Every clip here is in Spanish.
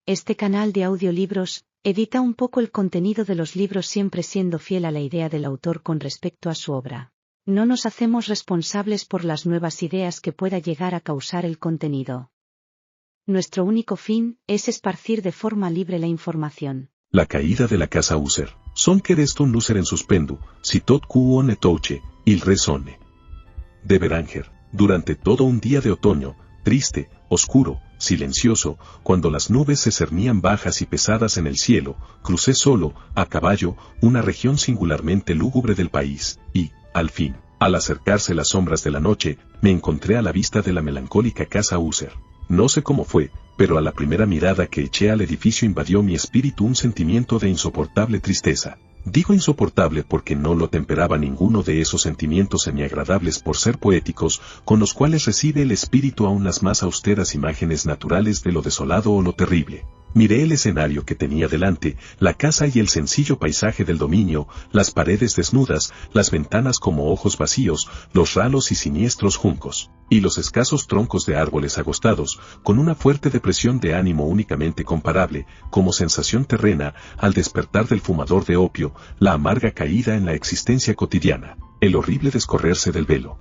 Este canal de audiolibros edita un poco el contenido de los libros siempre siendo fiel a la idea del autor con respecto a su obra. No nos hacemos responsables por las nuevas ideas que pueda llegar a causar el contenido. Nuestro único fin es esparcir de forma libre la información. La caída de la casa User. Son que reston lucer en suspendu, si tot cuone touche, il resone. De Beranger. Durante todo un día de otoño, triste, oscuro, silencioso, cuando las nubes se cernían bajas y pesadas en el cielo, crucé solo, a caballo, una región singularmente lúgubre del país, y, al fin, al acercarse las sombras de la noche, me encontré a la vista de la melancólica casa User. No sé cómo fue, pero a la primera mirada que eché al edificio invadió mi espíritu un sentimiento de insoportable tristeza. Digo insoportable porque no lo temperaba ninguno de esos sentimientos semiagradables por ser poéticos, con los cuales recibe el espíritu aún las más austeras imágenes naturales de lo desolado o lo terrible. Miré el escenario que tenía delante, la casa y el sencillo paisaje del dominio, las paredes desnudas, las ventanas como ojos vacíos, los ralos y siniestros juncos, y los escasos troncos de árboles agostados, con una fuerte depresión de ánimo únicamente comparable, como sensación terrena, al despertar del fumador de opio, la amarga caída en la existencia cotidiana, el horrible descorrerse del velo.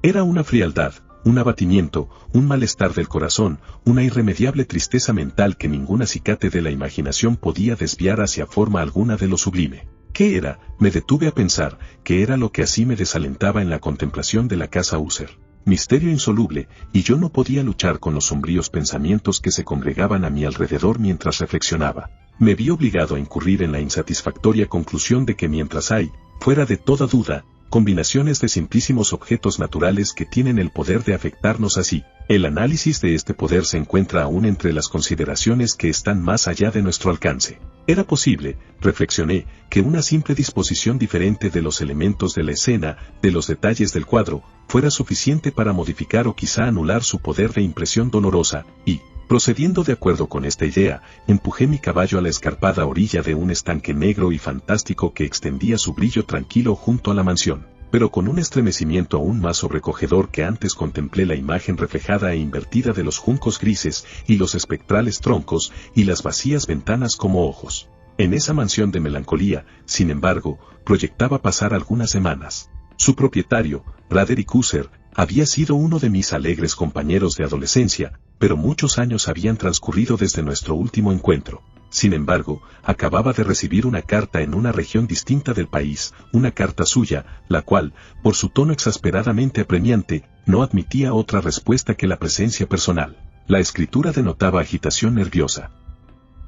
Era una frialdad, un abatimiento, un malestar del corazón, una irremediable tristeza mental que ningún acicate de la imaginación podía desviar hacia forma alguna de lo sublime. ¿Qué era? Me detuve a pensar, ¿qué era lo que así me desalentaba en la contemplación de la casa User? Misterio insoluble, y yo no podía luchar con los sombríos pensamientos que se congregaban a mi alrededor mientras reflexionaba. Me vi obligado a incurrir en la insatisfactoria conclusión de que mientras hay, fuera de toda duda, combinaciones de simplísimos objetos naturales que tienen el poder de afectarnos así, el análisis de este poder se encuentra aún entre las consideraciones que están más allá de nuestro alcance. Era posible, reflexioné, que una simple disposición diferente de los elementos de la escena, de los detalles del cuadro, fuera suficiente para modificar o quizá anular su poder de impresión dolorosa, y, procediendo de acuerdo con esta idea, empujé mi caballo a la escarpada orilla de un estanque negro y fantástico que extendía su brillo tranquilo junto a la mansión, pero con un estremecimiento aún más sobrecogedor que antes contemplé la imagen reflejada e invertida de los juncos grises y los espectrales troncos y las vacías ventanas como ojos. En esa mansión de melancolía, sin embargo, proyectaba pasar algunas semanas. Su propietario, Braderick User, había sido uno de mis alegres compañeros de adolescencia, pero muchos años habían transcurrido desde nuestro último encuentro. Sin embargo, acababa de recibir una carta en una región distinta del país, una carta suya, la cual, por su tono exasperadamente apremiante, no admitía otra respuesta que la presencia personal. La escritura denotaba agitación nerviosa.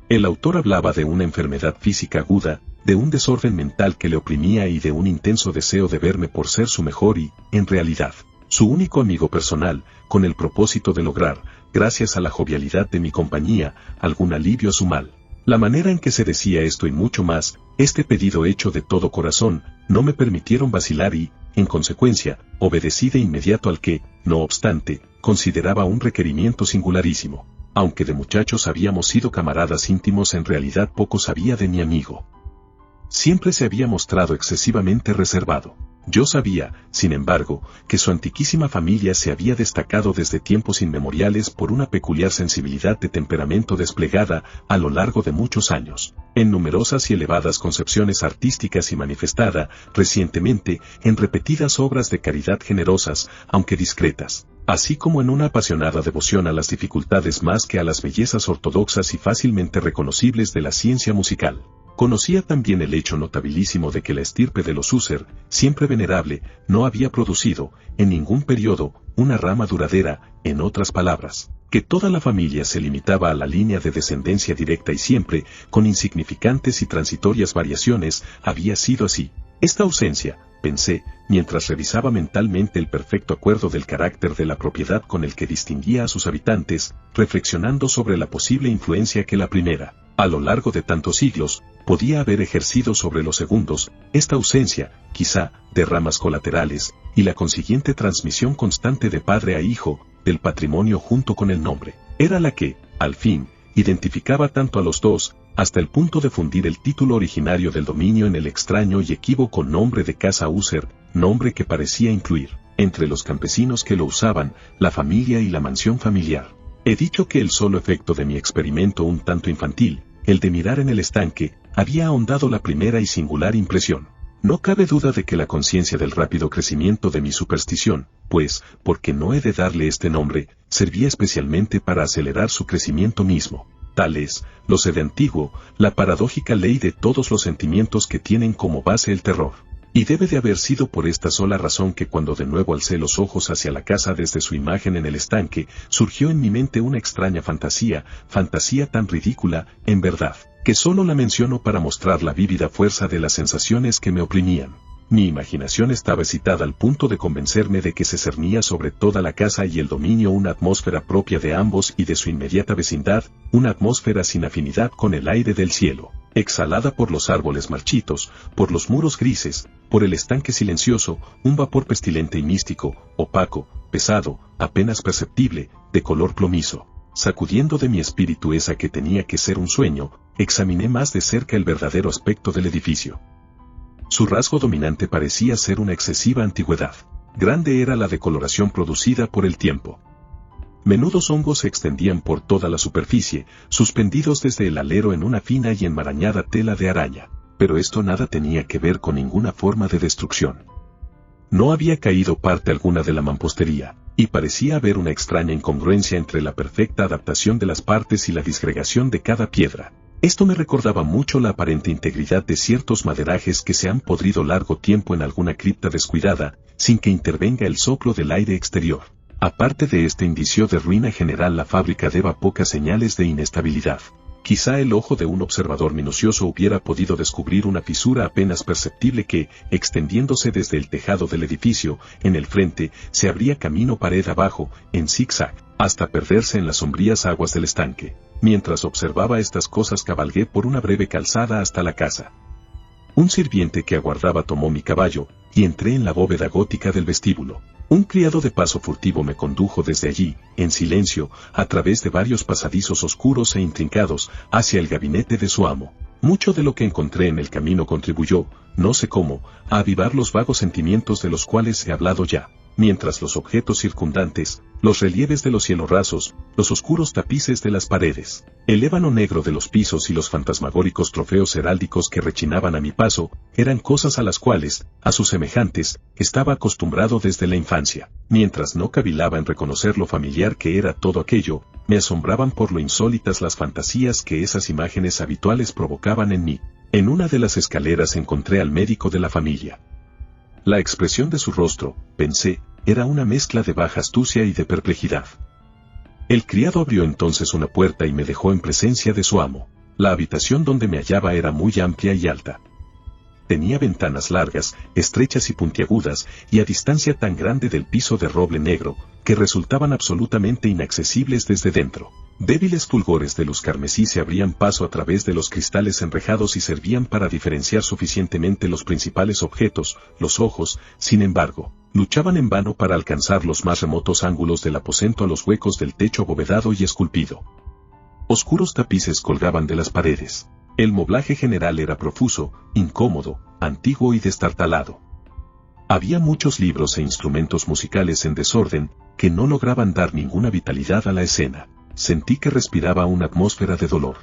El autor hablaba de una enfermedad física aguda, de un desorden mental que le oprimía y de un intenso deseo de verme por ser su mejor y, en realidad, su único amigo personal, con el propósito de lograr, gracias a la jovialidad de mi compañía, algún alivio a su mal. La manera en que se decía esto y mucho más, este pedido hecho de todo corazón, no me permitieron vacilar y, en consecuencia, obedecí de inmediato al que, no obstante, consideraba un requerimiento singularísimo. Aunque de muchachos habíamos sido camaradas íntimos, en realidad poco sabía de mi amigo. Siempre se había mostrado excesivamente reservado. Yo sabía, sin embargo, que su antiquísima familia se había destacado desde tiempos inmemoriales por una peculiar sensibilidad de temperamento desplegada a lo largo de muchos años, en numerosas y elevadas concepciones artísticas y manifestada, recientemente, en repetidas obras de caridad generosas, aunque discretas, así como en una apasionada devoción a las dificultades más que a las bellezas ortodoxas y fácilmente reconocibles de la ciencia musical. Conocía también el hecho notabilísimo de que la estirpe de los User, siempre venerable, no había producido, en ningún periodo, una rama duradera, en otras palabras, que toda la familia se limitaba a la línea de descendencia directa y siempre, con insignificantes y transitorias variaciones, había sido así. Esta ausencia, pensé, mientras revisaba mentalmente el perfecto acuerdo del carácter de la propiedad con el que distinguía a sus habitantes, reflexionando sobre la posible influencia que la primera, a lo largo de tantos siglos, podía haber ejercido sobre los segundos, esta ausencia, quizá, de ramas colaterales, y la consiguiente transmisión constante de padre a hijo, del patrimonio junto con el nombre, era la que, al fin, identificaba tanto a los dos, hasta el punto de fundir el título originario del dominio en el extraño y equívoco nombre de Casa User, nombre que parecía incluir, entre los campesinos que lo usaban, la familia y la mansión familiar. He dicho que el solo efecto de mi experimento un tanto infantil, el de mirar en el estanque, había ahondado la primera y singular impresión. No cabe duda de que la conciencia del rápido crecimiento de mi superstición, pues, porque no he de darle este nombre, servía especialmente para acelerar su crecimiento mismo. Tal es, lo sé de antiguo, la paradójica ley de todos los sentimientos que tienen como base el terror. Y debe de haber sido por esta sola razón que cuando de nuevo alcé los ojos hacia la casa desde su imagen en el estanque, surgió en mi mente una extraña fantasía tan ridícula, en verdad, que solo la menciono para mostrar la vívida fuerza de las sensaciones que me oprimían. Mi imaginación estaba excitada al punto de convencerme de que se cernía sobre toda la casa y el dominio una atmósfera propia de ambos y de su inmediata vecindad, una atmósfera sin afinidad con el aire del cielo, exhalada por los árboles marchitos, por los muros grises, por el estanque silencioso, un vapor pestilente y místico, opaco, pesado, apenas perceptible, de color plomizo. Sacudiendo de mi espíritu esa que tenía que ser un sueño, examiné más de cerca el verdadero aspecto del edificio. Su rasgo dominante parecía ser una excesiva antigüedad. Grande era la decoloración producida por el tiempo. Menudos hongos se extendían por toda la superficie, suspendidos desde el alero en una fina y enmarañada tela de araña, pero esto nada tenía que ver con ninguna forma de destrucción. No había caído parte alguna de la mampostería, y parecía haber una extraña incongruencia entre la perfecta adaptación de las partes y la disgregación de cada piedra. Esto me recordaba mucho la aparente integridad de ciertos maderajes que se han podrido largo tiempo en alguna cripta descuidada, sin que intervenga el soplo del aire exterior. Aparte de este indicio de ruina general, la fábrica daba pocas señales de inestabilidad. Quizá el ojo de un observador minucioso hubiera podido descubrir una fisura apenas perceptible que, extendiéndose desde el tejado del edificio, en el frente, se abría camino pared abajo, en zigzag, hasta perderse en las sombrías aguas del estanque. Mientras observaba estas cosas cabalgué por una breve calzada hasta la casa. Un sirviente que aguardaba tomó mi caballo, y entré en la bóveda gótica del vestíbulo. Un criado de paso furtivo me condujo desde allí, en silencio, a través de varios pasadizos oscuros e intrincados, hacia el gabinete de su amo. Mucho de lo que encontré en el camino contribuyó, no sé cómo, a avivar los vagos sentimientos de los cuales he hablado ya. Mientras los objetos circundantes, los relieves de los cielorrasos, los oscuros tapices de las paredes, el ébano negro de los pisos y los fantasmagóricos trofeos heráldicos que rechinaban a mi paso, eran cosas a las cuales, a sus semejantes, estaba acostumbrado desde la infancia. Mientras no cavilaba en reconocer lo familiar que era todo aquello, me asombraban por lo insólitas las fantasías que esas imágenes habituales provocaban en mí. En una de las escaleras encontré al médico de la familia. La expresión de su rostro, pensé, era una mezcla de baja astucia y de perplejidad. El criado abrió entonces una puerta y me dejó en presencia de su amo. La habitación donde me hallaba era muy amplia y alta. Tenía ventanas largas, estrechas y puntiagudas, y a distancia tan grande del piso de roble negro, que resultaban absolutamente inaccesibles desde dentro. Débiles fulgores de luz carmesí se abrían paso a través de los cristales enrejados y servían para diferenciar suficientemente los principales objetos. Los ojos, sin embargo, luchaban en vano para alcanzar los más remotos ángulos del aposento a los huecos del techo abovedado y esculpido. Oscuros tapices colgaban de las paredes. El moblaje general era profuso, incómodo, antiguo y destartalado. Había muchos libros e instrumentos musicales en desorden, que no lograban dar ninguna vitalidad a la escena. Sentí que respiraba una atmósfera de dolor.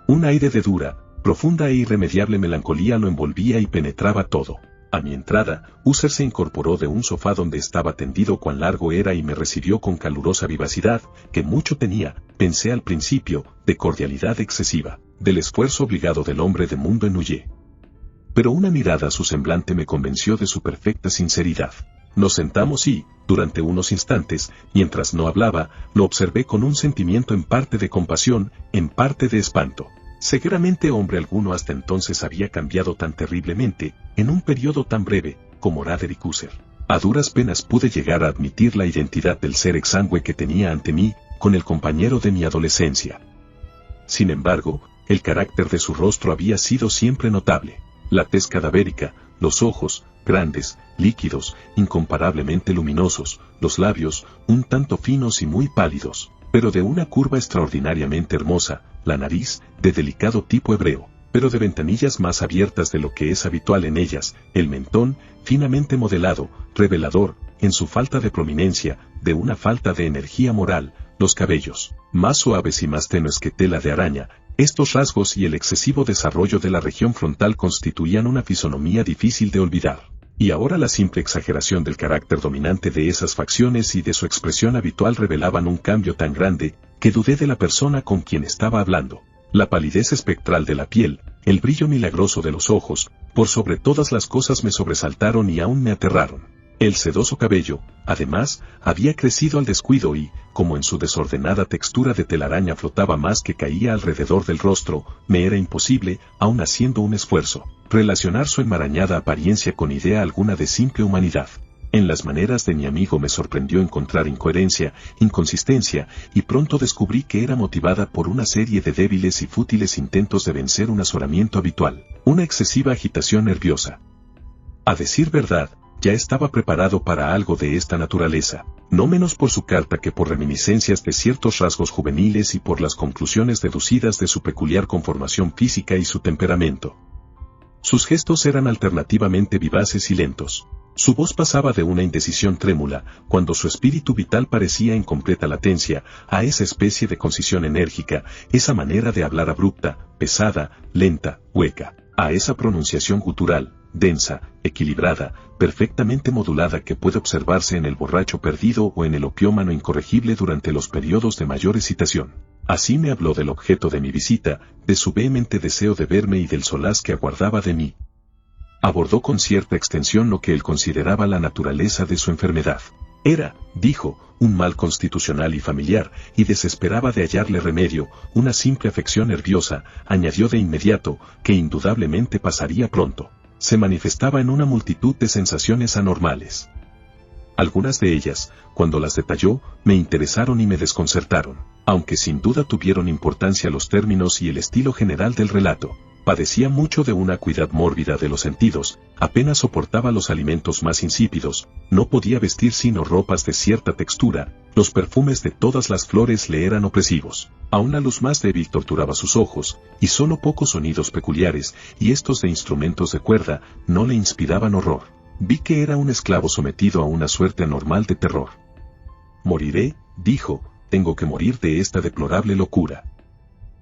Un aire de dura, profunda e irremediable melancolía lo envolvía y penetraba todo. A mi entrada, User se incorporó de un sofá donde estaba tendido cuán largo era y me recibió con calurosa vivacidad, que mucho tenía, pensé al principio, de cordialidad excesiva, del esfuerzo obligado del hombre de mundo en huye. Pero una mirada a su semblante me convenció de su perfecta sinceridad. Nos sentamos y, durante unos instantes, mientras no hablaba, lo observé con un sentimiento en parte de compasión, en parte de espanto. Seguramente hombre alguno hasta entonces había cambiado tan terriblemente, en un periodo tan breve, como Roderick User. A duras penas pude llegar a admitir la identidad del ser exangüe que tenía ante mí, con el compañero de mi adolescencia. Sin embargo, el carácter de su rostro había sido siempre notable. La tez cadavérica, los ojos, grandes, líquidos, incomparablemente luminosos, los labios, un tanto finos y muy pálidos, pero de una curva extraordinariamente hermosa, la nariz, de delicado tipo hebreo, pero de ventanillas más abiertas de lo que es habitual en ellas, el mentón, finamente modelado, revelador, en su falta de prominencia, de una falta de energía moral, los cabellos, más suaves y más tenues que tela de araña. Estos rasgos y el excesivo desarrollo de la región frontal constituían una fisonomía difícil de olvidar. Y ahora la simple exageración del carácter dominante de esas facciones y de su expresión habitual revelaban un cambio tan grande, que dudé de la persona con quien estaba hablando. La palidez espectral de la piel, el brillo milagroso de los ojos, por sobre todas las cosas me sobresaltaron y aún me aterraron. El sedoso cabello, además, había crecido al descuido y, como en su desordenada textura de telaraña flotaba más que caía alrededor del rostro, me era imposible, aun haciendo un esfuerzo, relacionar su enmarañada apariencia con idea alguna de simple humanidad. En las maneras de mi amigo me sorprendió encontrar incoherencia, inconsistencia, y pronto descubrí que era motivada por una serie de débiles y fútiles intentos de vencer un azoramiento habitual, una excesiva agitación nerviosa. A decir verdad, ya estaba preparado para algo de esta naturaleza, no menos por su carta que por reminiscencias de ciertos rasgos juveniles y por las conclusiones deducidas de su peculiar conformación física y su temperamento. Sus gestos eran alternativamente vivaces y lentos. Su voz pasaba de una indecisión trémula, cuando su espíritu vital parecía en completa latencia, a esa especie de concisión enérgica, esa manera de hablar abrupta, pesada, lenta, hueca, a esa pronunciación gutural, densa, equilibrada, perfectamente modulada que puede observarse en el borracho perdido o en el opiómano incorregible durante los periodos de mayor excitación. Así me habló del objeto de mi visita, de su vehemente deseo de verme y del solaz que aguardaba de mí. Abordó con cierta extensión lo que él consideraba la naturaleza de su enfermedad. Era, dijo, un mal constitucional y familiar, y desesperaba de hallarle remedio, una simple afección nerviosa, añadió de inmediato, que indudablemente pasaría pronto. Se manifestaba en una multitud de sensaciones anormales. Algunas de ellas, cuando las detalló, me interesaron y me desconcertaron, aunque sin duda tuvieron importancia los términos y el estilo general del relato. Padecía mucho de una acuidad mórbida de los sentidos, apenas soportaba los alimentos más insípidos, no podía vestir sino ropas de cierta textura, los perfumes de todas las flores le eran opresivos, aún la luz más débil torturaba sus ojos, y solo pocos sonidos peculiares, y estos de instrumentos de cuerda, no le inspiraban horror. Vi que era un esclavo sometido a una suerte anormal de terror. Moriré, dijo, tengo que morir de esta deplorable locura.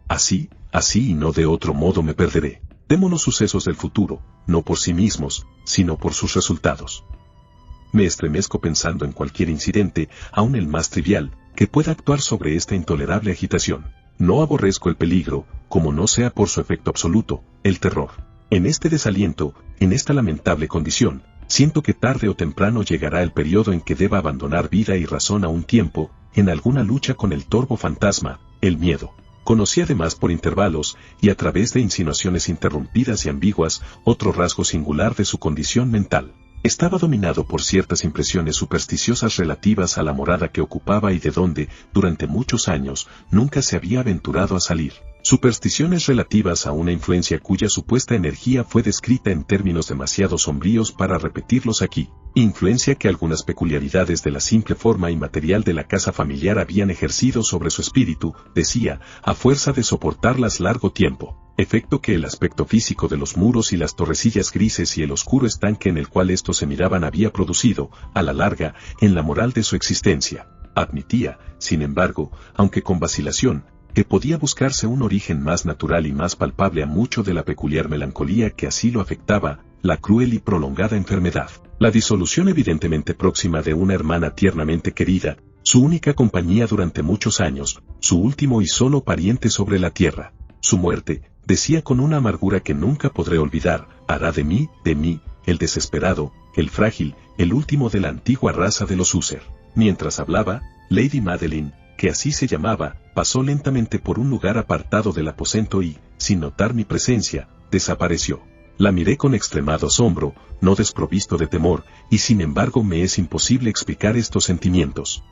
Así y no de otro modo me perderé. Temo los sucesos del futuro, no por sí mismos, sino por sus resultados. Me estremezco pensando en cualquier incidente, aun el más trivial, que pueda actuar sobre esta intolerable agitación. No aborrezco el peligro, como no sea por su efecto absoluto, el terror. En este desaliento, en esta lamentable condición, siento que tarde o temprano llegará el periodo en que deba abandonar vida y razón a un tiempo, en alguna lucha con el torvo fantasma, el miedo. Conocí además por intervalos, y a través de insinuaciones interrumpidas y ambiguas, otro rasgo singular de su condición mental. Estaba dominado por ciertas impresiones supersticiosas relativas a la morada que ocupaba y de donde, durante muchos años, nunca se había aventurado a salir. Supersticiones relativas a una influencia cuya supuesta energía fue descrita en términos demasiado sombríos para repetirlos aquí. Influencia que algunas peculiaridades de la simple forma inmaterial de la casa familiar habían ejercido sobre su espíritu, decía, a fuerza de soportarlas largo tiempo. Efecto que el aspecto físico de los muros y las torrecillas grises y el oscuro estanque en el cual estos se miraban había producido, a la larga, en la moral de su existencia. Admitía, sin embargo, aunque con vacilación, que podía buscarse un origen más natural y más palpable a mucho de la peculiar melancolía que así lo afectaba, la cruel y prolongada enfermedad, la disolución evidentemente próxima de una hermana tiernamente querida, su única compañía durante muchos años, su último y solo pariente sobre la tierra, su muerte, decía con una amargura que nunca podré olvidar, hará de mí, el desesperado, el frágil, el último de la antigua raza de los User. Mientras hablaba, Lady Madeline, que así se llamaba, pasó lentamente por un lugar apartado del aposento y, sin notar mi presencia, desapareció. La miré con extremado asombro, no desprovisto de temor, y sin embargo me es imposible explicar estos sentimientos.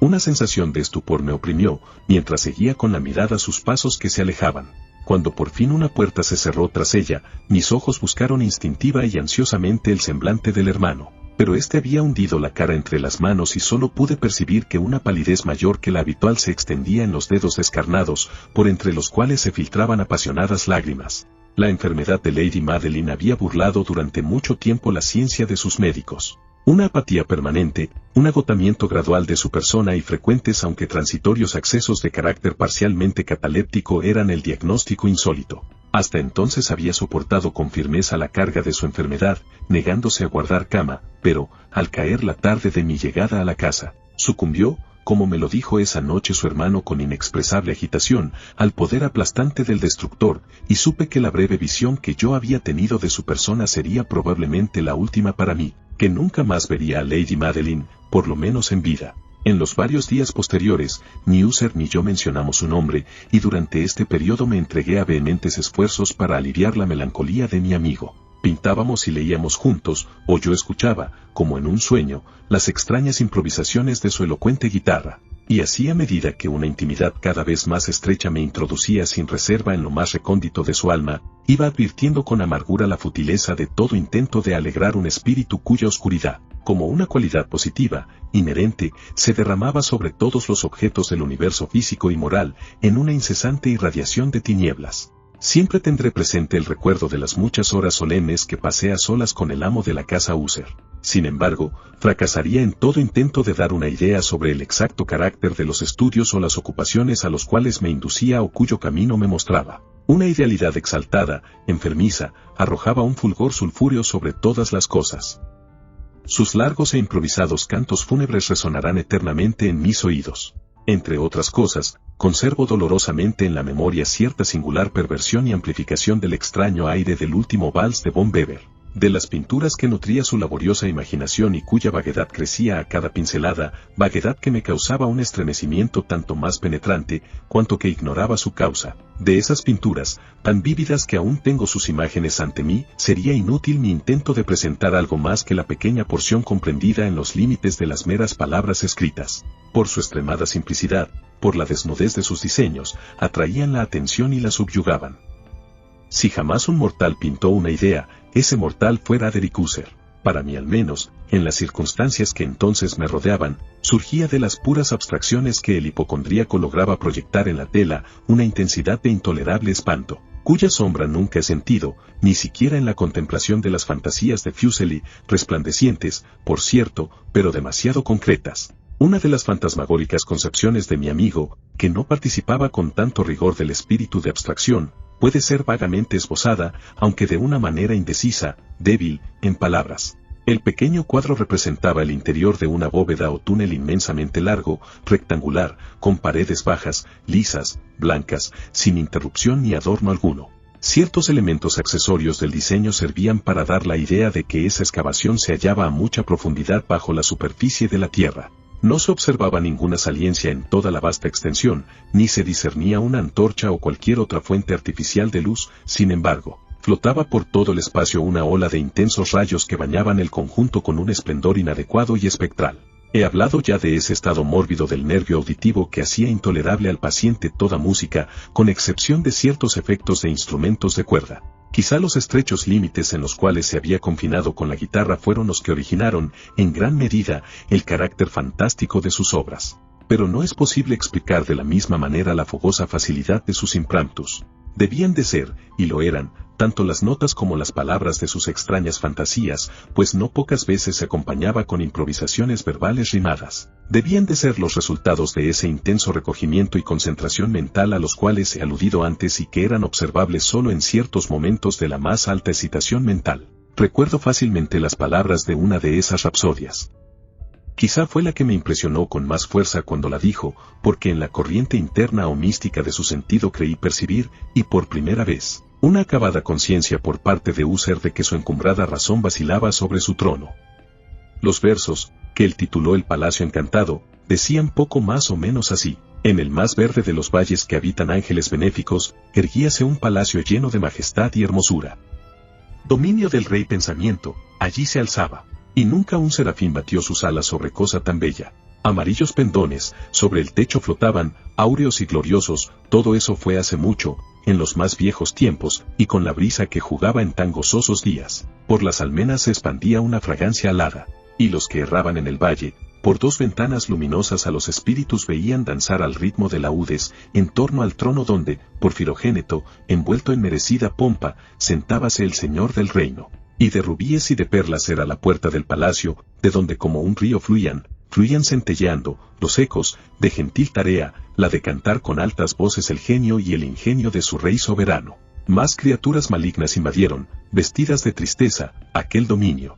Una sensación de estupor me oprimió, mientras seguía con la mirada sus pasos que se alejaban. Cuando por fin una puerta se cerró tras ella, mis ojos buscaron instintiva y ansiosamente el semblante del hermano. Pero éste había hundido la cara entre las manos y solo pude percibir que una palidez mayor que la habitual se extendía en los dedos descarnados, por entre los cuales se filtraban apasionadas lágrimas. La enfermedad de Lady Madeline había burlado durante mucho tiempo la ciencia de sus médicos. Una apatía permanente, un agotamiento gradual de su persona y frecuentes aunque transitorios accesos de carácter parcialmente cataléptico eran el diagnóstico insólito. Hasta entonces había soportado con firmeza la carga de su enfermedad, negándose a guardar cama, pero, al caer la tarde de mi llegada a la casa, sucumbió, como me lo dijo esa noche su hermano con inexpresable agitación, al poder aplastante del destructor, y supe que la breve visión que yo había tenido de su persona sería probablemente la última para mí, que nunca más vería a Lady Madeline, por lo menos en vida. En los varios días posteriores, ni User ni yo mencionamos su nombre, y durante este periodo me entregué a vehementes esfuerzos para aliviar la melancolía de mi amigo. Pintábamos y leíamos juntos, o yo escuchaba, como en un sueño, las extrañas improvisaciones de su elocuente guitarra. Y así a medida que una intimidad cada vez más estrecha me introducía sin reserva en lo más recóndito de su alma, iba advirtiendo con amargura la futileza de todo intento de alegrar un espíritu cuya oscuridad, como una cualidad positiva, inherente, se derramaba sobre todos los objetos del universo físico y moral, en una incesante irradiación de tinieblas. Siempre tendré presente el recuerdo de las muchas horas solemnes que pasé a solas con el amo de la casa User. Sin embargo, fracasaría en todo intento de dar una idea sobre el exacto carácter de los estudios o las ocupaciones a los cuales me inducía o cuyo camino me mostraba. Una idealidad exaltada, enfermiza, arrojaba un fulgor sulfúreo sobre todas las cosas. Sus largos e improvisados cantos fúnebres resonarán eternamente en mis oídos. Entre otras cosas, conservo dolorosamente en la memoria cierta singular perversión y amplificación del extraño aire del último vals de Von Weber, de las pinturas que nutría su laboriosa imaginación y cuya vaguedad crecía a cada pincelada, vaguedad que me causaba un estremecimiento tanto más penetrante, cuanto que ignoraba su causa. De esas pinturas, tan vívidas que aún tengo sus imágenes ante mí, sería inútil mi intento de presentar algo más que la pequeña porción comprendida en los límites de las meras palabras escritas. Por su extremada simplicidad, por la desnudez de sus diseños, atraían la atención y la subyugaban. Si jamás un mortal pintó una idea, ese mortal fue Frederick User. Para mí al menos, en las circunstancias que entonces me rodeaban, surgía de las puras abstracciones que el hipocondríaco lograba proyectar en la tela una intensidad de intolerable espanto, cuya sombra nunca he sentido, ni siquiera en la contemplación de las fantasías de Fuseli, resplandecientes, por cierto, pero demasiado concretas. Una de las fantasmagóricas concepciones de mi amigo, que no participaba con tanto rigor del espíritu de abstracción, puede ser vagamente esbozada, aunque de una manera indecisa, débil, en palabras. El pequeño cuadro representaba el interior de una bóveda o túnel inmensamente largo, rectangular, con paredes bajas, lisas, blancas, sin interrupción ni adorno alguno. Ciertos elementos accesorios del diseño servían para dar la idea de que esa excavación se hallaba a mucha profundidad bajo la superficie de la tierra. No se observaba ninguna saliencia en toda la vasta extensión, ni se discernía una antorcha o cualquier otra fuente artificial de luz. Sin embargo, flotaba por todo el espacio una ola de intensos rayos que bañaban el conjunto con un esplendor inadecuado y espectral. He hablado ya de ese estado mórbido del nervio auditivo que hacía intolerable al paciente toda música, con excepción de ciertos efectos de instrumentos de cuerda. Quizá los estrechos límites en los cuales se había confinado con la guitarra fueron los que originaron, en gran medida, el carácter fantástico de sus obras. Pero no es posible explicar de la misma manera la fogosa facilidad de sus impromptus. Debían de ser, y lo eran, tanto las notas como las palabras de sus extrañas fantasías, pues no pocas veces se acompañaba con improvisaciones verbales rimadas. Debían de ser los resultados de ese intenso recogimiento y concentración mental a los cuales he aludido antes y que eran observables solo en ciertos momentos de la más alta excitación mental. Recuerdo fácilmente las palabras de una de esas rapsodias. Quizá fue la que me impresionó con más fuerza cuando la dijo, porque en la corriente interna o mística de su sentido creí percibir, y por primera vez, una acabada conciencia por parte de User de que su encumbrada razón vacilaba sobre su trono. Los versos, que él tituló El Palacio Encantado, decían poco más o menos así: en el más verde de los valles que habitan ángeles benéficos, erguíase un palacio lleno de majestad y hermosura. Dominio del rey pensamiento, allí se alzaba. Y nunca un serafín batió sus alas sobre cosa tan bella. Amarillos pendones, sobre el techo flotaban, áureos y gloriosos. Todo eso fue hace mucho, en los más viejos tiempos, y con la brisa que jugaba en tan gozosos días. Por las almenas se expandía una fragancia alada, y los que erraban en el valle, por dos ventanas luminosas a los espíritus veían danzar al ritmo de laúdes, en torno al trono donde, por Filogéneto, envuelto en merecida pompa, sentábase el señor del reino. y de rubíes y de perlas era la puerta del palacio, de donde como un río fluían centelleando, los ecos, de gentil tarea, la de cantar con altas voces el genio y el ingenio de su rey soberano. Más criaturas malignas invadieron, vestidas de tristeza, aquel dominio.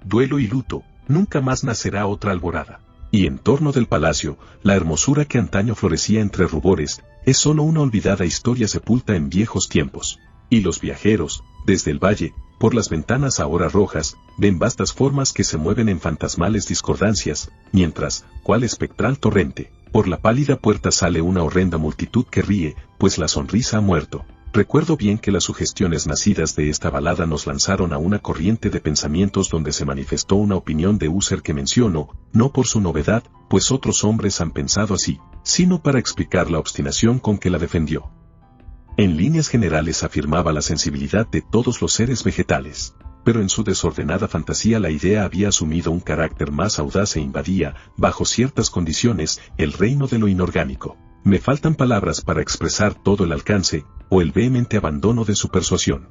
Duelo y luto, nunca más nacerá otra alborada. Y en torno del palacio, la hermosura que antaño florecía entre rubores, es solo una olvidada historia sepulta en viejos tiempos. Y los viajeros, desde el valle, por las ventanas ahora rojas, ven vastas formas que se mueven en fantasmales discordancias, mientras, cual espectral torrente, por la pálida puerta sale una horrenda multitud que ríe, pues la sonrisa ha muerto. Recuerdo bien que las sugestiones nacidas de esta balada nos lanzaron a una corriente de pensamientos donde se manifestó una opinión de Husserl que menciono, no por su novedad, pues otros hombres han pensado así, sino para explicar la obstinación con que la defendió. En líneas generales afirmaba la sensibilidad de todos los seres vegetales, pero en su desordenada fantasía la idea había asumido un carácter más audaz e invadía, bajo ciertas condiciones, el reino de lo inorgánico. Me faltan palabras para expresar todo el alcance, o el vehemente abandono de su persuasión.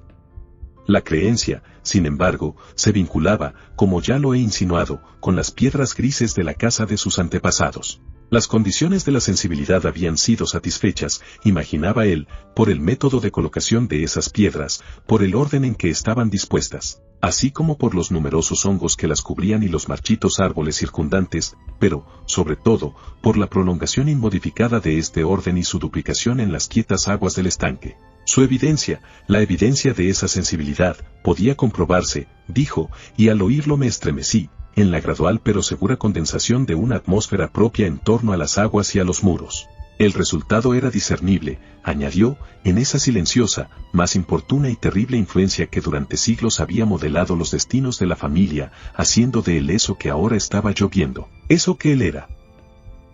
La creencia, sin embargo, se vinculaba, como ya lo he insinuado, con las piedras grises de la casa de sus antepasados. Las condiciones de la sensibilidad habían sido satisfechas, imaginaba él, por el método de colocación de esas piedras, por el orden en que estaban dispuestas, así como por los numerosos hongos que las cubrían y los marchitos árboles circundantes, pero, sobre todo, por la prolongación inmodificada de este orden y su duplicación en las quietas aguas del estanque. Su evidencia, la evidencia de esa sensibilidad, podía comprobarse, dijo, y al oírlo me estremecí, en la gradual pero segura condensación de una atmósfera propia en torno a las aguas y a los muros. El resultado era discernible, añadió, en esa silenciosa, más importuna y terrible influencia que durante siglos había modelado los destinos de la familia, haciendo de él eso que ahora estaba yo viendo, eso que él era.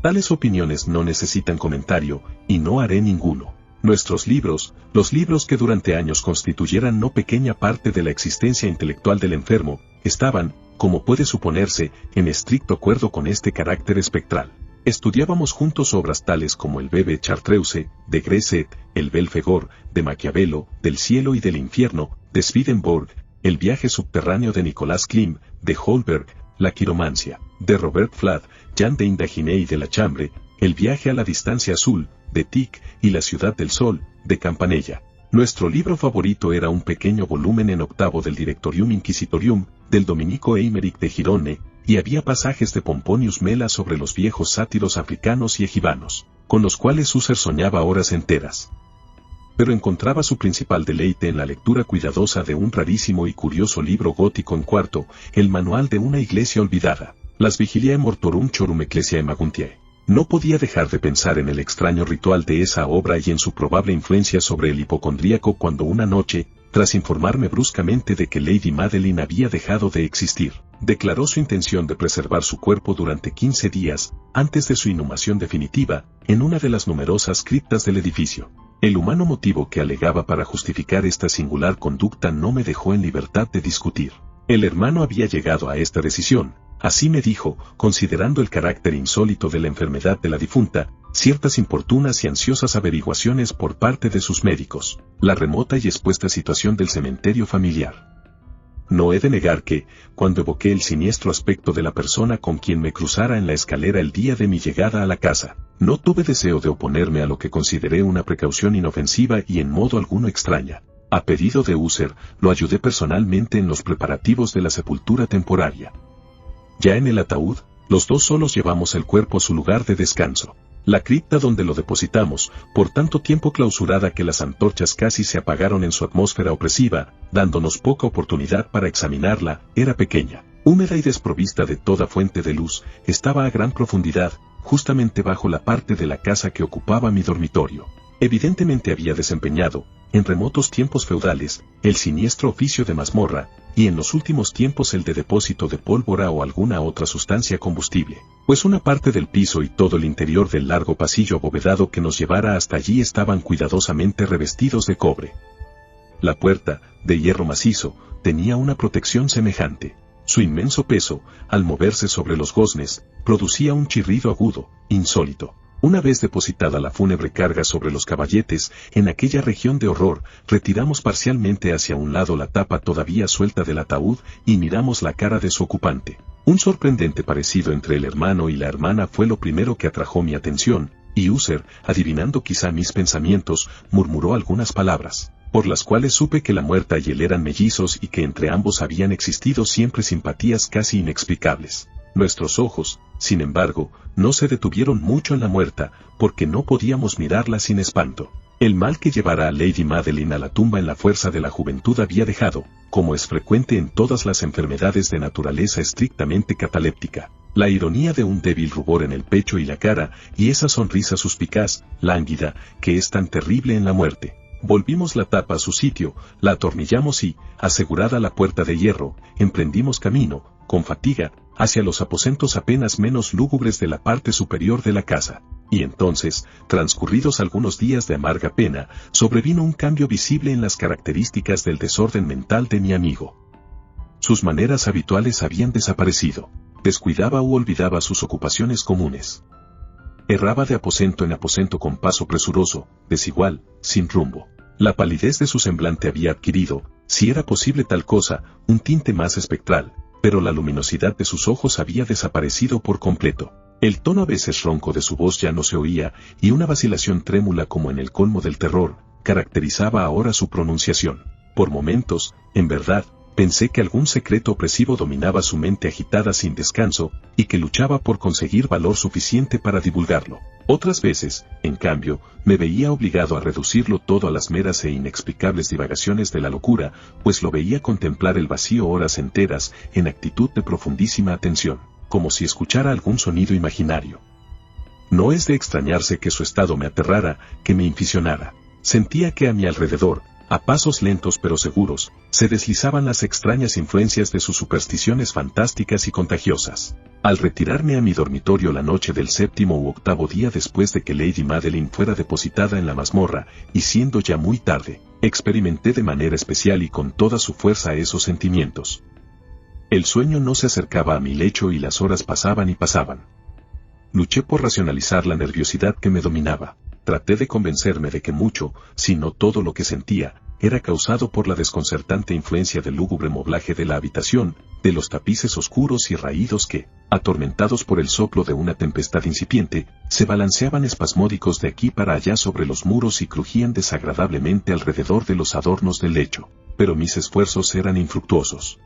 Tales opiniones no necesitan comentario, y no haré ninguno. Nuestros libros, los libros que durante años constituyeran no pequeña parte de la existencia intelectual del enfermo, estaban, como puede suponerse, en estricto acuerdo con este carácter espectral. Estudiábamos juntos obras tales como el Bebe Chartreuse, de Gresset, el Belfegor, de Maquiavelo, del cielo y del infierno, de Swedenborg, el viaje subterráneo de Nicolás Klim, de Holberg, la quiromancia, de Robert Fladd, Jean de Indaginé y de la Chambre, el viaje a la distancia azul, de Tieck, y la ciudad del sol, de Campanella. Nuestro libro favorito era un pequeño volumen en octavo del Directorium Inquisitorium, del dominico Eimerick de Girone, y había pasajes de Pomponius Mela sobre los viejos sátiros africanos y egibanos, con los cuales Husserl soñaba horas enteras. Pero encontraba su principal deleite en la lectura cuidadosa de un rarísimo y curioso libro gótico en cuarto, el manual de una iglesia olvidada, Las Vigiliae Mortorum Chorum Ecclesiae Maguntiae. No podía dejar de pensar en el extraño ritual de esa obra y en su probable influencia sobre el hipocondríaco cuando una noche, tras informarme bruscamente de que Lady Madeline había dejado de existir, declaró su intención de preservar su cuerpo durante 15 días, antes de su inhumación definitiva, en una de las numerosas criptas del edificio. El humano motivo que alegaba para justificar esta singular conducta no me dejó en libertad de discutir. El hermano había llegado a esta decisión, así me dijo, considerando el carácter insólito de la enfermedad de la difunta, ciertas importunas y ansiosas averiguaciones por parte de sus médicos, la remota y expuesta situación del cementerio familiar. No he de negar que, cuando evoqué el siniestro aspecto de la persona con quien me cruzara en la escalera el día de mi llegada a la casa, no tuve deseo de oponerme a lo que consideré una precaución inofensiva y en modo alguno extraña. A pedido de Husserl, lo ayudé personalmente en los preparativos de la sepultura temporaria. Ya en el ataúd, los dos solos llevamos el cuerpo a su lugar de descanso. La cripta donde lo depositamos, por tanto tiempo clausurada que las antorchas casi se apagaron en su atmósfera opresiva, dándonos poca oportunidad para examinarla, era pequeña, húmeda y desprovista de toda fuente de luz, estaba a gran profundidad, justamente bajo la parte de la casa que ocupaba mi dormitorio. Evidentemente había desempeñado, en remotos tiempos feudales, el siniestro oficio de mazmorra, y en los últimos tiempos el de depósito de pólvora o alguna otra sustancia combustible, pues una parte del piso y todo el interior del largo pasillo abovedado que nos llevara hasta allí estaban cuidadosamente revestidos de cobre. La puerta, de hierro macizo, tenía una protección semejante. Su inmenso peso, al moverse sobre los goznes, producía un chirrido agudo, insólito. Una vez depositada la fúnebre carga sobre los caballetes, en aquella región de horror, retiramos parcialmente hacia un lado la tapa todavía suelta del ataúd y miramos la cara de su ocupante. Un sorprendente parecido entre el hermano y la hermana fue lo primero que atrajo mi atención, y User, adivinando quizá mis pensamientos, murmuró algunas palabras, por las cuales supe que la muerta y él eran mellizos y que entre ambos habían existido siempre simpatías casi inexplicables. Nuestros ojos, sin embargo, no se detuvieron mucho en la muerta, porque no podíamos mirarla sin espanto. El mal que llevara a Lady Madeline a la tumba en la fuerza de la juventud había dejado, como es frecuente en todas las enfermedades de naturaleza estrictamente cataléptica, la ironía de un débil rubor en el pecho y la cara, y esa sonrisa suspicaz, lánguida, que es tan terrible en la muerte. Volvimos la tapa a su sitio, la atornillamos y, asegurada la puerta de hierro, emprendimos camino, con fatiga, hacia los aposentos apenas menos lúgubres de la parte superior de la casa. Y entonces, transcurridos algunos días de amarga pena, sobrevino un cambio visible en las características del desorden mental de mi amigo. Sus maneras habituales habían desaparecido. Descuidaba u olvidaba sus ocupaciones comunes. Erraba de aposento en aposento con paso presuroso, desigual, sin rumbo. La palidez de su semblante había adquirido, si era posible tal cosa, un tinte más espectral, pero la luminosidad de sus ojos había desaparecido por completo. El tono a veces ronco de su voz ya no se oía, y una vacilación trémula como en el colmo del terror, caracterizaba ahora su pronunciación. Por momentos, en verdad, pensé que algún secreto opresivo dominaba su mente agitada sin descanso, y que luchaba por conseguir valor suficiente para divulgarlo. Otras veces, en cambio, me veía obligado a reducirlo todo a las meras e inexplicables divagaciones de la locura, pues lo veía contemplar el vacío horas enteras, en actitud de profundísima atención, como si escuchara algún sonido imaginario. No es de extrañarse que su estado me aterrara, que me inficionara. Sentía que a mi alrededor, a pasos lentos pero seguros, se deslizaban las extrañas influencias de sus supersticiones fantásticas y contagiosas. Al retirarme a mi dormitorio la noche del 7º u 8º día después de que Lady Madeline fuera depositada en la mazmorra, y siendo ya muy tarde, experimenté de manera especial y con toda su fuerza esos sentimientos. El sueño no se acercaba a mi lecho y las horas pasaban y pasaban. Luché por racionalizar la nerviosidad que me dominaba. Traté de convencerme de que mucho, si no todo lo que sentía, era causado por la desconcertante influencia del lúgubre moblaje de la habitación, de los tapices oscuros y raídos que, atormentados por el soplo de una tempestad incipiente, se balanceaban espasmódicos de aquí para allá sobre los muros y crujían desagradablemente alrededor de los adornos del lecho. Pero mis esfuerzos eran infructuosos.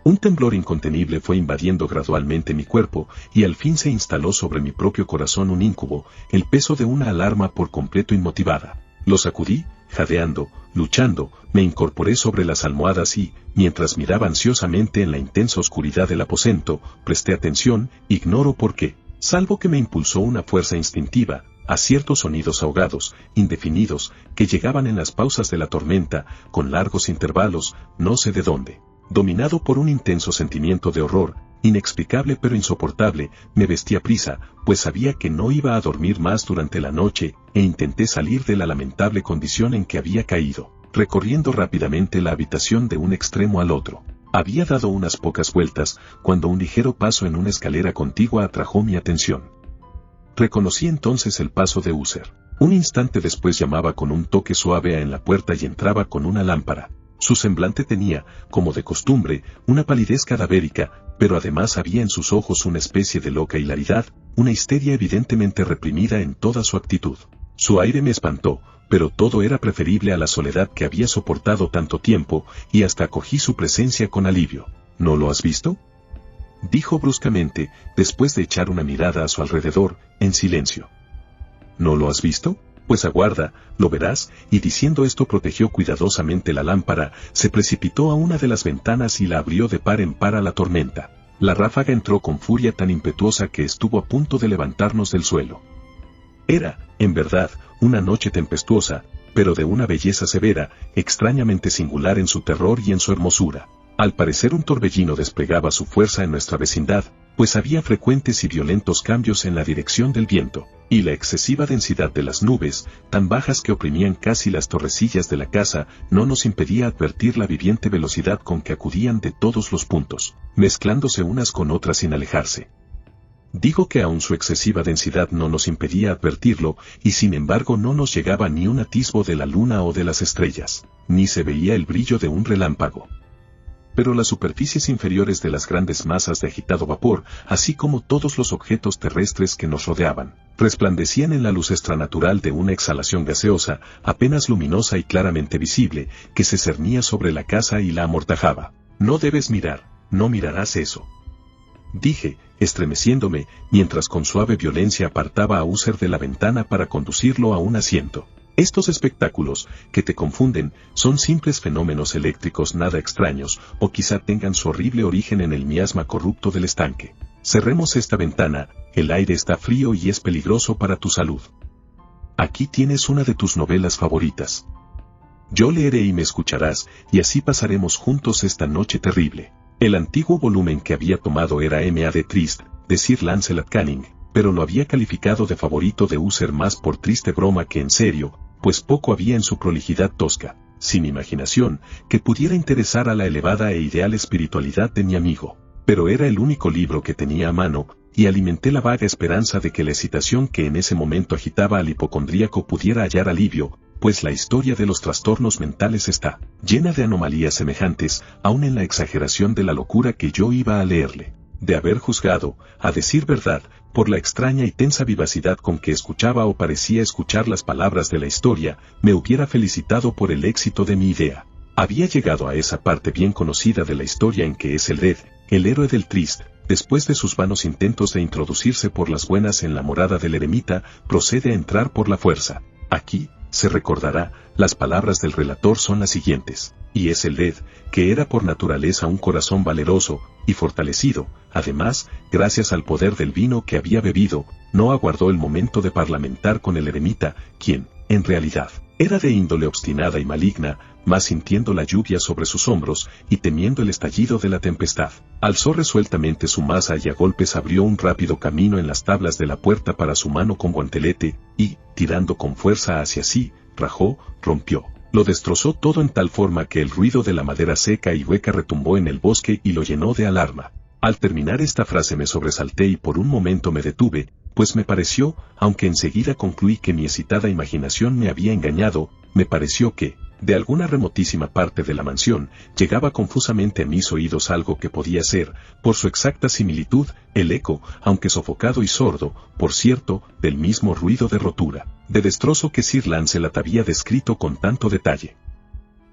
Un temblor incontenible fue invadiendo gradualmente mi cuerpo, y al fin se instaló sobre mi propio corazón un íncubo, el peso de una alarma por completo inmotivada. Lo sacudí, jadeando, luchando, me incorporé sobre las almohadas y, mientras miraba ansiosamente en la intensa oscuridad del aposento, presté atención, ignoro por qué, salvo que me impulsó una fuerza instintiva, a ciertos sonidos ahogados, indefinidos, que llegaban en las pausas de la tormenta, con largos intervalos, no sé de dónde. Dominado por un intenso sentimiento de horror, inexplicable pero insoportable, me vestí a prisa, pues sabía que no iba a dormir más durante la noche, e intenté salir de la lamentable condición en que había caído, recorriendo rápidamente la habitación de un extremo al otro. Había dado unas pocas vueltas, cuando un ligero paso en una escalera contigua atrajo mi atención. Reconocí entonces el paso de User. Un instante después llamaba con un toque suave en la puerta y entraba con una lámpara. Su semblante tenía, como de costumbre, una palidez cadavérica, pero además había en sus ojos una especie de loca hilaridad, una histeria evidentemente reprimida en toda su actitud. Su aire me espantó, pero todo era preferible a la soledad que había soportado tanto tiempo, y hasta acogí su presencia con alivio. ¿No lo has visto?, dijo bruscamente, después de echar una mirada a su alrededor, en silencio. ¿No lo has visto? Pues aguarda, lo verás, y diciendo esto protegió cuidadosamente la lámpara, se precipitó a una de las ventanas y la abrió de par en par a la tormenta. La ráfaga entró con furia tan impetuosa que estuvo a punto de levantarnos del suelo. Era, en verdad, una noche tempestuosa, pero de una belleza severa, extrañamente singular en su terror y en su hermosura. Al parecer un torbellino desplegaba su fuerza en nuestra vecindad, pues había frecuentes y violentos cambios en la dirección del viento, y la excesiva densidad de las nubes, tan bajas que oprimían casi las torrecillas de la casa, no nos impedía advertir la viviente velocidad con que acudían de todos los puntos, mezclándose unas con otras sin alejarse. Digo que aún su excesiva densidad no nos impedía advertirlo, y sin embargo no nos llegaba ni un atisbo de la luna o de las estrellas, ni se veía el brillo de un relámpago. Pero las superficies inferiores de las grandes masas de agitado vapor, así como todos los objetos terrestres que nos rodeaban, resplandecían en la luz extranatural de una exhalación gaseosa, apenas luminosa y claramente visible, que se cernía sobre la casa y la amortajaba. No debes mirar, no mirarás eso, dije, estremeciéndome, mientras con suave violencia apartaba a User de la ventana para conducirlo a un asiento. Estos espectáculos, que te confunden, son simples fenómenos eléctricos nada extraños, o quizá tengan su horrible origen en el miasma corrupto del estanque. Cerremos esta ventana, el aire está frío y es peligroso para tu salud. Aquí tienes una de tus novelas favoritas. Yo leeré y me escucharás, y así pasaremos juntos esta noche terrible. El antiguo volumen que había tomado era M.A.D. Triste, de Sir Lancelot Canning, pero lo había calificado de favorito de User más por triste broma que en serio, pues poco había en su prolijidad tosca, sin imaginación, que pudiera interesar a la elevada e ideal espiritualidad de mi amigo. Pero era el único libro que tenía a mano, y alimenté la vaga esperanza de que la excitación que en ese momento agitaba al hipocondríaco pudiera hallar alivio, pues la historia de los trastornos mentales está llena de anomalías semejantes, aun en la exageración de la locura que yo iba a leerle. De haber juzgado, a decir verdad, por la extraña y tensa vivacidad con que escuchaba o parecía escuchar las palabras de la historia, me hubiera felicitado por el éxito de mi idea. Había llegado a esa parte bien conocida de la historia en que es el héroe del Triste, después de sus vanos intentos de introducirse por las buenas en la morada del eremita, procede a entrar por la fuerza. Aquí, se recordará, las palabras del relator son las siguientes: y es que era por naturaleza un corazón valeroso y fortalecido, además, gracias al poder del vino que había bebido, no aguardó el momento de parlamentar con el eremita, quien, en realidad, era de índole obstinada y maligna, mas sintiendo la lluvia sobre sus hombros y temiendo el estallido de la tempestad, alzó resueltamente su maza y a golpes abrió un rápido camino en las tablas de la puerta para su mano con guantelete, y, tirando con fuerza hacia sí, rajó, rompió, lo destrozó todo en tal forma que el ruido de la madera seca y hueca retumbó en el bosque y lo llenó de alarma. Al terminar esta frase me sobresalté y por un momento me detuve, pues me pareció, aunque enseguida concluí que mi excitada imaginación me había engañado, me pareció que, de alguna remotísima parte de la mansión, llegaba confusamente a mis oídos algo que podía ser, por su exacta similitud, el eco, aunque sofocado y sordo, por cierto, del mismo ruido de rotura, de destrozo que Sir Lancelot había descrito con tanto detalle.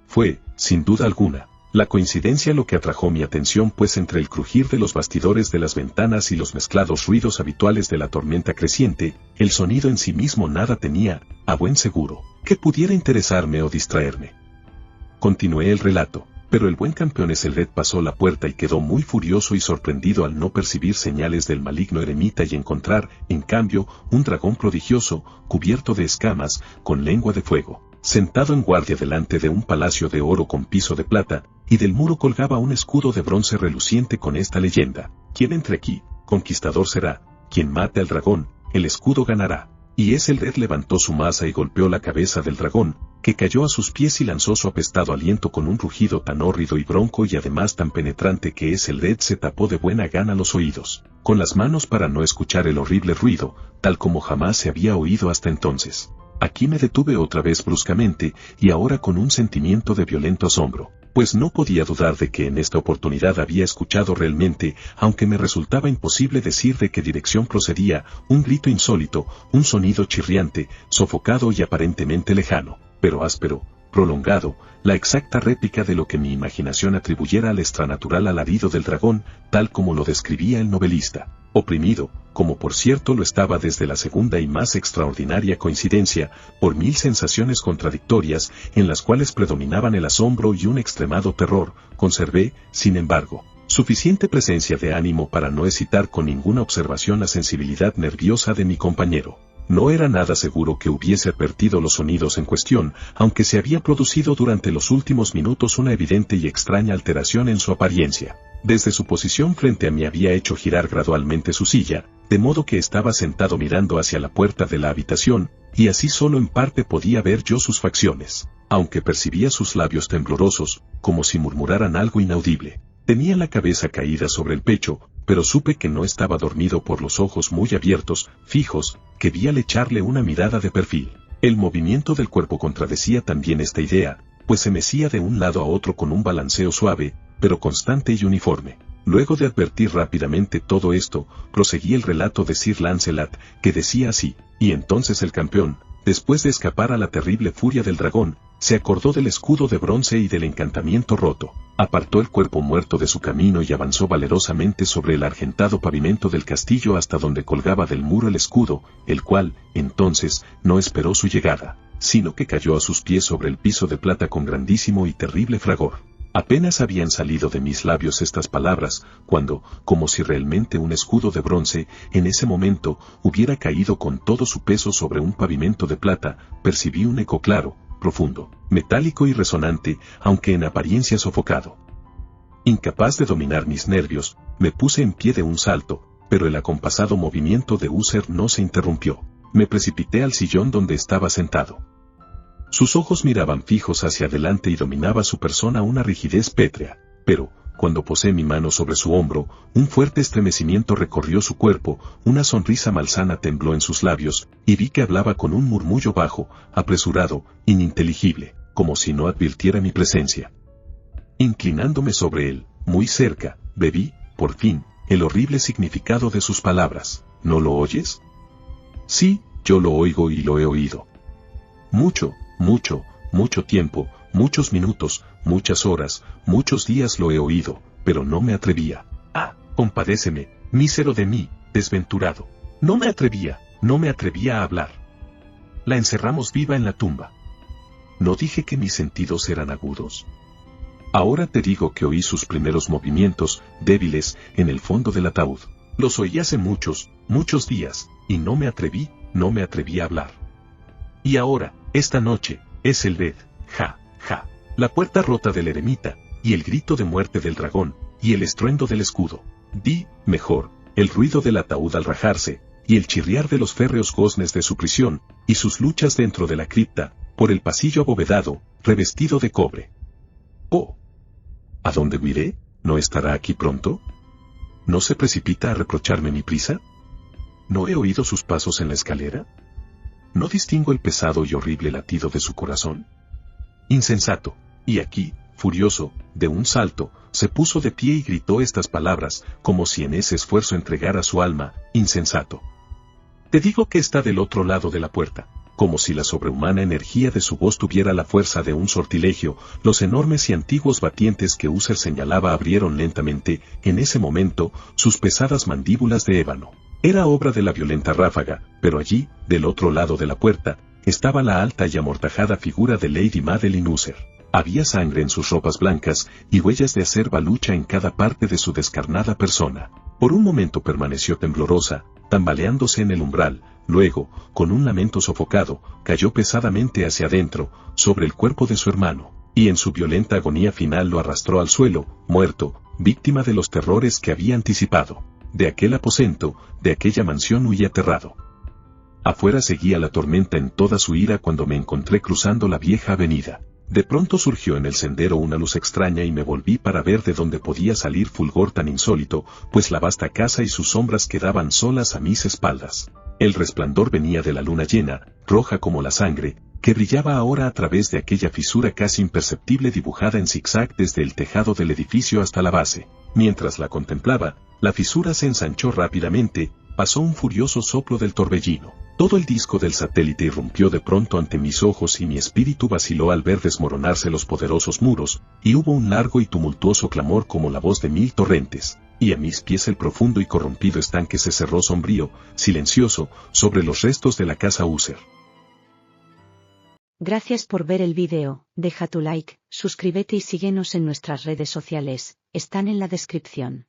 Fue, sin duda alguna, la coincidencia lo que atrajo mi atención, pues entre el crujir de los bastidores de las ventanas y los mezclados ruidos habituales de la tormenta creciente, el sonido en sí mismo nada tenía, a buen seguro, que pudiera interesarme o distraerme. Continué el relato, pero el buen campeón Eselred pasó la puerta y quedó muy furioso y sorprendido al no percibir señales del maligno eremita y encontrar, en cambio, un dragón prodigioso, cubierto de escamas, con lengua de fuego, sentado en guardia delante de un palacio de oro con piso de plata, y del muro colgaba un escudo de bronce reluciente con esta leyenda: quien entre aquí, conquistador será; quien mate al dragón, el escudo ganará. Y Eselred levantó su maza y golpeó la cabeza del dragón, que cayó a sus pies y lanzó su apestado aliento con un rugido tan hórrido y bronco y además tan penetrante que Eselred se tapó de buena gana los oídos con las manos para no escuchar el horrible ruido, tal como jamás se había oído hasta entonces. Aquí me detuve otra vez bruscamente, y ahora con un sentimiento de violento asombro, pues no podía dudar de que en esta oportunidad había escuchado realmente, aunque me resultaba imposible decir de qué dirección procedía, un grito insólito, un sonido chirriante, sofocado y aparentemente lejano, pero áspero, prolongado, la exacta réplica de lo que mi imaginación atribuyera al extranatural alarido del dragón, tal como lo describía el novelista, oprimido, como por cierto lo estaba desde la segunda y más extraordinaria coincidencia, por 1000 sensaciones contradictorias, en las cuales predominaban el asombro y un extremado terror. Conservé, sin embargo, suficiente presencia de ánimo para no excitar con ninguna observación la sensibilidad nerviosa de mi compañero. No era nada seguro que hubiese advertido los sonidos en cuestión, aunque se había producido durante los últimos minutos una evidente y extraña alteración en su apariencia. Desde su posición frente a mí había hecho girar gradualmente su silla, de modo que estaba sentado mirando hacia la puerta de la habitación, y así solo en parte podía ver yo sus facciones, aunque percibía sus labios temblorosos, como si murmuraran algo inaudible. Tenía la cabeza caída sobre el pecho, pero supe que no estaba dormido por los ojos muy abiertos, fijos, que vi al echarle una mirada de perfil. El movimiento del cuerpo contradecía también esta idea, pues se mecía de un lado a otro con un balanceo suave, pero constante y uniforme. Luego de advertir rápidamente todo esto, proseguí el relato de Sir Lancelot, que decía así: y entonces el campeón, después de escapar a la terrible furia del dragón, se acordó del escudo de bronce y del encantamiento roto. Apartó el cuerpo muerto de su camino y avanzó valerosamente sobre el argentado pavimento del castillo hasta donde colgaba del muro el escudo, el cual, entonces, no esperó su llegada, sino que cayó a sus pies sobre el piso de plata con grandísimo y terrible fragor. Apenas habían salido de mis labios estas palabras, cuando, como si realmente un escudo de bronce, en ese momento, hubiera caído con todo su peso sobre un pavimento de plata, percibí un eco claro, profundo, metálico y resonante, aunque en apariencia sofocado. Incapaz de dominar mis nervios, me puse en pie de un salto, pero el acompasado movimiento de Uther no se interrumpió. Me precipité al sillón donde estaba sentado. Sus ojos miraban fijos hacia adelante y dominaba su persona una rigidez pétrea, pero, cuando posé mi mano sobre su hombro, un fuerte estremecimiento recorrió su cuerpo, una sonrisa malsana tembló en sus labios, y vi que hablaba con un murmullo bajo, apresurado, ininteligible, como si no advirtiera mi presencia. Inclinándome sobre él, muy cerca, bebí, por fin, el horrible significado de sus palabras. ¿No lo oyes? Sí, yo lo oigo y lo he oído. Mucho tiempo, muchos minutos, muchas horas, muchos días lo he oído, pero no me atrevía. Ah, compadéceme, mísero de mí, desventurado. No me atrevía a hablar. La encerramos viva en la tumba. ¿No dije que mis sentidos eran agudos? Ahora te digo que oí sus primeros movimientos, débiles, en el fondo del ataúd. Los oí hace muchos días, y no me atreví a hablar. Y ahora, esta noche, es el ved, la puerta rota del eremita, y el grito de muerte del dragón, y el estruendo del escudo. Mejor, el ruido del ataúd al rajarse, y el chirriar de los férreos goznes de su prisión, y sus luchas dentro de la cripta, por el pasillo abovedado, revestido de cobre. Oh, ¿a dónde huiré? ¿No estará aquí pronto? ¿No se precipita a reprocharme mi prisa? ¿No he oído sus pasos en la escalera? ¿No distingo el pesado y horrible latido de su corazón? Insensato. Y aquí, furioso, de un salto, se puso de pie y gritó estas palabras, como si en ese esfuerzo entregara su alma. Insensato. Te digo que está del otro lado de la puerta. Como si la sobrehumana energía de su voz tuviera la fuerza de un sortilegio, los enormes y antiguos batientes que Uther señalaba abrieron lentamente, en ese momento, sus pesadas mandíbulas de ébano. Era obra de la violenta ráfaga, pero allí, del otro lado de la puerta, estaba la alta y amortajada figura de Lady Madeline Uther. Había sangre en sus ropas blancas, y huellas de acerba lucha en cada parte de su descarnada persona. Por un momento permaneció temblorosa, tambaleándose en el umbral, luego, con un lamento sofocado, cayó pesadamente hacia adentro, sobre el cuerpo de su hermano, y en su violenta agonía final lo arrastró al suelo, muerto, víctima de los terrores que había anticipado. De aquel aposento, de aquella mansión huí aterrado. Afuera seguía la tormenta en toda su ira cuando me encontré cruzando la vieja avenida. De pronto surgió en el sendero una luz extraña y me volví para ver de dónde podía salir fulgor tan insólito, pues la vasta casa y sus sombras quedaban solas a mis espaldas. El resplandor venía de la luna llena, roja como la sangre, que brillaba ahora a través de aquella fisura casi imperceptible dibujada en zigzag desde el tejado del edificio hasta la base. Mientras la contemplaba, la fisura se ensanchó rápidamente, pasó un furioso soplo del torbellino. Todo el disco del satélite irrumpió de pronto ante mis ojos y mi espíritu vaciló al ver desmoronarse los poderosos muros, y hubo un largo y tumultuoso clamor como la voz de 1000 torrentes, y a mis pies el profundo y corrompido estanque se cerró sombrío, silencioso, sobre los restos de la casa Uther. Gracias por ver el vídeo, deja tu like, suscríbete y síguenos en nuestras redes sociales, están en la descripción.